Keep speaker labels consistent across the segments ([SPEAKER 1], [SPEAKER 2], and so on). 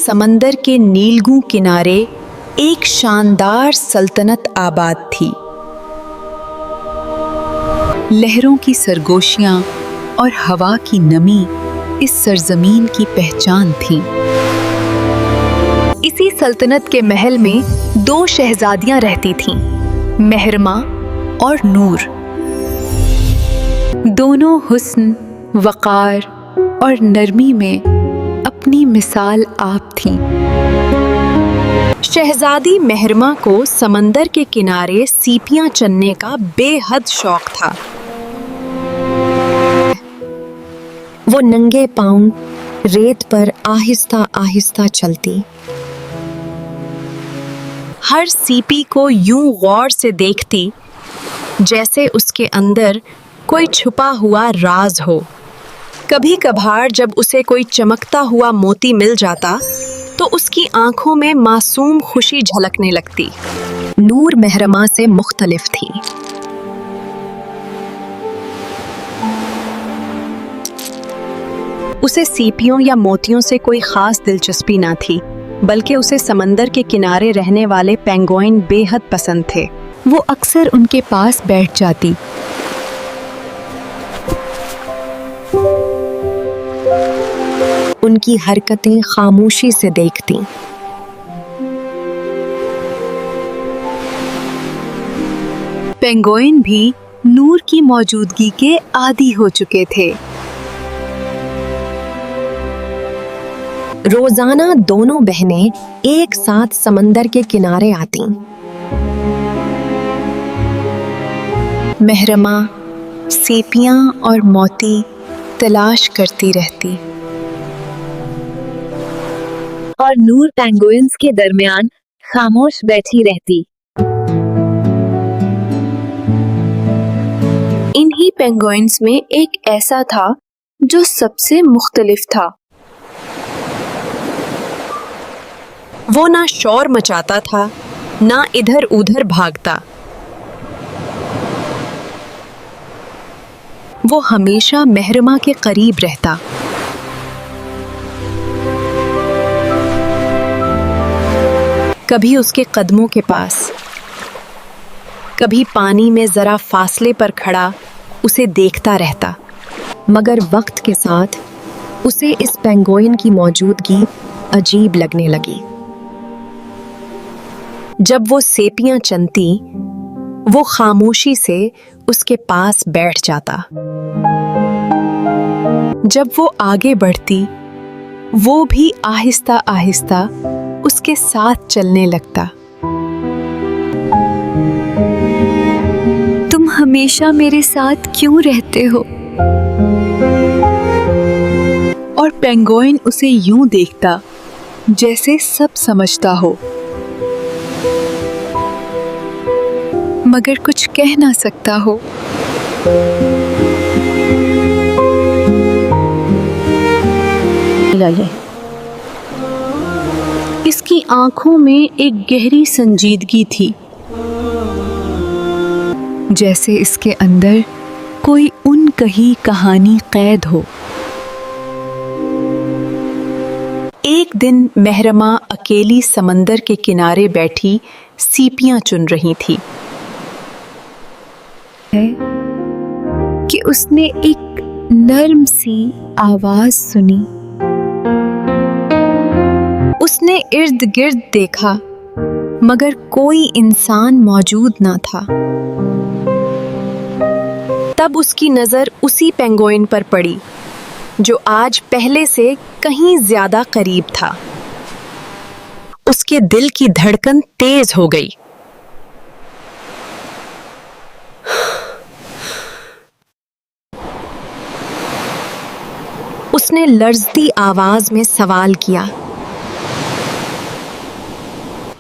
[SPEAKER 1] समंदर के नीलगू किनारे एक शानदार सल्तनत आबाद थी। लहरों की सरगोशियां और हवा की नमी इस सरजमीन की पहचान थी। इसी सल्तनत के महल में 2 शहजादियां रहती थीं, महरमा और नूर। दोनों हुस्न, वक़ार और नरमी में अपनी मिसाल आप थीं। शहजादी महरमा को समंदर के किनारे सीपियां चनने का बेहद शौक था। वो नंगे पांव रेत पर आहिस्ता आहिस्ता चलती, हर सीपी को यूं गौर से देखती जैसे उसके अंदर कोई छुपा हुआ राज हो। कभी कभार जब उसे कोई चमकता हुआ मोती मिल जाता तो उसकी आंखों में मासूम खुशी झलकने लगती। नूर महरमा से मुख्तलिफ थी। उसे सीपियों या मोतियों से कोई खास दिलचस्पी ना थी, बल्कि उसे समंदर के किनारे रहने वाले पेंगुइन बेहद पसंद थे। वो अक्सर उनके पास बैठ जाती, उनकी हरकतें खामोशी से देखती। पेंगुइन भी नूर की मौजूदगी के आदी हो चुके थे। रोजाना दोनों बहनें एक साथ समंदर के किनारे आतीं। महरमा सीपियां और मोती तलाश करती रहती और नूर पेंगुइन्स के दरमियान खामोश बैठी रहती। इन्हीं पेंगुइन्स में एक ऐसा था जो सबसे मुख्तलिफ था। वो ना शोर मचाता था, ना इधर उधर भागता। वो हमेशा महरमा के करीब रहता। कभी उसके कदमों के पास, कभी पानी में जरा फासले पर खड़ा उसे देखता रहता। मगर वक्त के साथ उसे इस पेंगुइन की मौजूदगी अजीब लगने लगी। जब वो सेपियां चनती, वो खामोशी से उसके पास बैठ जाता। जब वो आगे बढ़ती, वो भी आहिस्ता आहिस्ता उसके साथ चलने लगता। तुम हमेशा मेरे साथ क्यों रहते हो? और पेंगुइन उसे यूं देखता जैसे सब समझता हो, मगर कुछ कह ना सकता हो। इसकी आंखों में एक गहरी संजीदगी थी, जैसे इसके अंदर कोई अनकही कहानी कैद हो। एक दिन महरमा अकेली समंदर के किनारे बैठी सीपियां चुन रही थी कि उसने एक नर्म सी आवाज सुनी। उसने इर्द गिर्द देखा, मगर कोई इंसान मौजूद ना था। तब उसकी नजर उसी पेंगुइन पर पड़ी जो आज पहले से कहीं ज्यादा करीब था। उसके दिल की धड़कन तेज हो गई। उसने लर्जती आवाज में सवाल किया।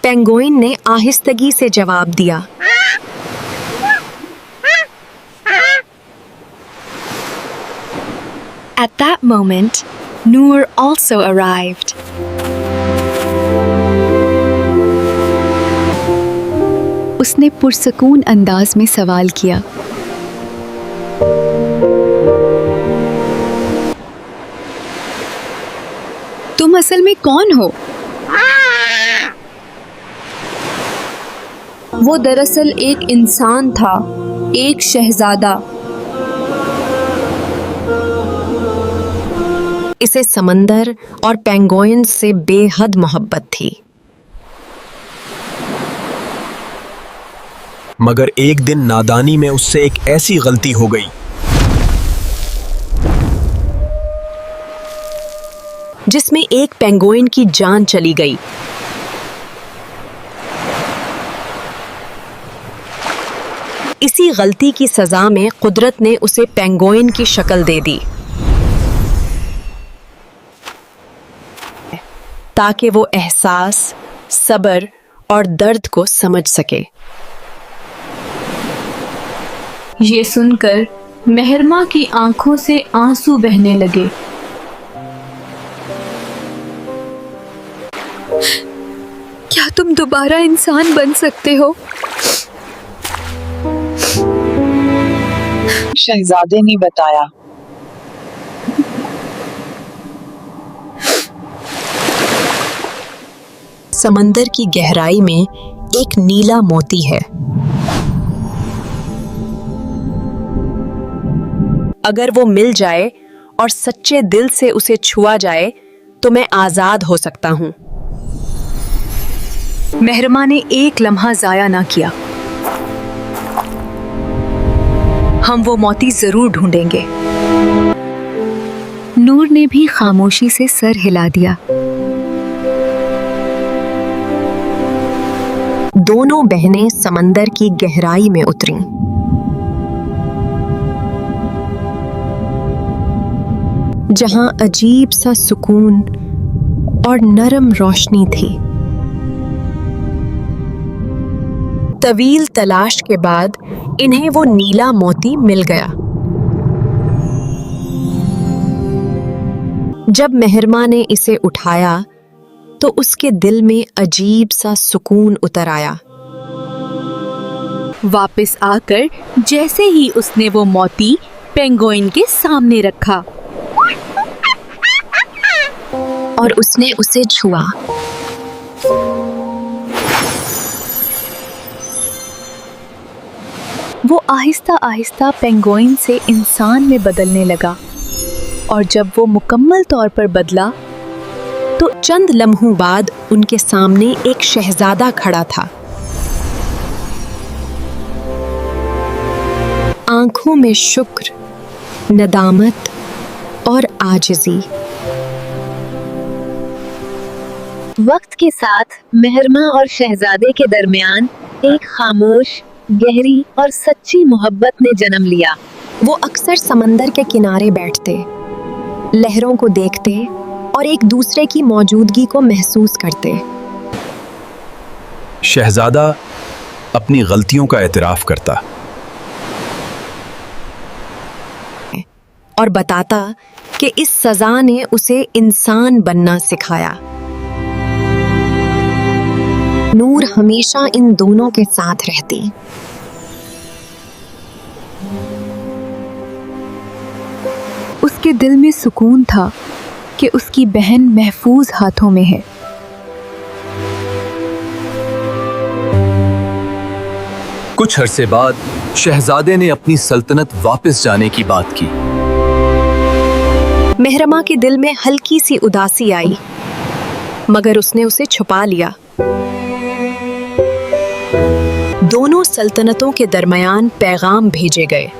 [SPEAKER 1] पेंगुइन ने आहिस्तगी से जवाब दिया, At that moment, Noor also arrived. उसने पुरसकून अंदाज में सवाल किया, तुम असल में कौन हो?
[SPEAKER 2] वो दरअसल एक इंसान था, एक शहजादा।
[SPEAKER 1] इसे समंदर और पेंगुइन से बेहद मोहब्बत थी।
[SPEAKER 3] मगर एक दिन नादानी में उससे एक ऐसी गलती हो गई
[SPEAKER 1] जिसमें एक पेंगुइन की जान चली गई। इसी गलती की सजा में कुदरत ने उसे पेंगुइन की शक्ल दे दी ताकि वो एहसास, सब्र और दर्द को समझ सके।
[SPEAKER 2] ये सुनकर मेहरमा की आंखों से आंसू बहने लगे। क्या तुम दोबारा इंसान बन सकते हो?
[SPEAKER 4] शहजादे ने बताया।
[SPEAKER 1] समंदर की गहराई में एक नीला मोती है। अगर वो मिल जाए और सच्चे दिल से उसे छुआ जाए तो मैं आजाद हो सकता हूं।
[SPEAKER 2] मेहरमा ने एक लम्हा जाया ना किया। हम वो मोती जरूर ढूंढेंगे। नूर ने भी खामोशी से सर हिला दिया।
[SPEAKER 1] दोनों बहनें समंदर की गहराई में उतरीं। जहां अजीब सा सुकून और नरम रोशनी थी। तवील तलाश के बाद इन्हें वो नीला मोती मिल गया। जब मेहरमा ने इसे उठाया तो उसके दिल में अजीब सा सुकून उतर आया।
[SPEAKER 2] वापस आकर जैसे ही उसने वो मोती पेंगुइन के सामने रखा
[SPEAKER 1] और उसने उसे छुआ,
[SPEAKER 2] वो आहिस्ता आहिस्ता पेंगुइन से इंसान में बदलने लगा। और जब वो मुकम्मल तौर पर बदला
[SPEAKER 1] तो चंद लम्हों बाद उनके सामने एक शहजादा खड़ा था। आंखों में शुक्र, नदामत और आजिज़ी।
[SPEAKER 5] वक्त के साथ मेहरमा और शहजादे के दरमियान एक खामोश, गहरी और सच्ची मोहब्बत ने जन्म लिया।
[SPEAKER 1] वो अक्सर समंदर के किनारे बैठते, लहरों को देखते और एक दूसरे की मौजूदगी को महसूस करते।
[SPEAKER 3] शहजादा अपनी गलतियों का एतराफ करता
[SPEAKER 1] और बताता कि इस सजा ने उसे इंसान बनना सिखाया। नूर हमेशा इन दोनों के साथ रहती।
[SPEAKER 2] उसके दिल में सुकून था कि उसकी बहन महफूज हाथों में है।
[SPEAKER 6] कुछ अरसे बाद शहजादे ने अपनी सल्तनत वापस जाने की बात की।
[SPEAKER 1] मेहरमा के दिल में हल्की सी उदासी आई, मगर उसने उसे छुपा लिया। दोनों सल्तनतों के दरमियान पैगाम भेजे गए।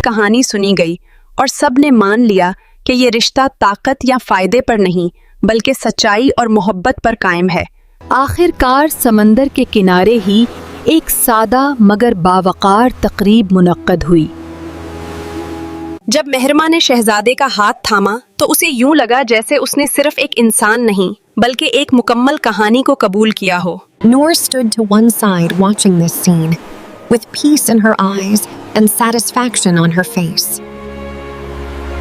[SPEAKER 1] कहानी सुनी गई और सब ने मान लिया कि ये रिश्ता ताकत या फायदे पर नहीं बल्कि सच्चाई और मोहब्बत पर कायम है।
[SPEAKER 2] आखिरकार समंदर के किनारे ही एक सादा मगर बावकार तकरीब मुनक्कद हुई।
[SPEAKER 1] जब मेहरमा ने शहजादे का हाथ थामा तो उसे यूं लगा जैसे उसने सिर्फ एक इंसान नहीं बल्कि एक मुकम्मल कहानी को कबूल किया हो।
[SPEAKER 7] Noor stood to one side watching this scene, with peace in her eyes and satisfaction on her face.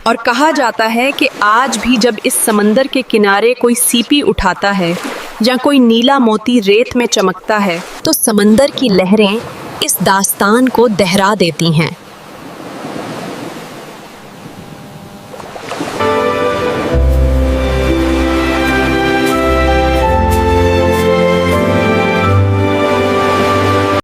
[SPEAKER 1] और कहा जाता है कि आज भी जब इस समंदर के किनारे कोई सीपी उठाता है या कोई नीला मोती रेत में चमकता है तो समंदर की लहरें इस दास्तान को दोहरा देती हैं।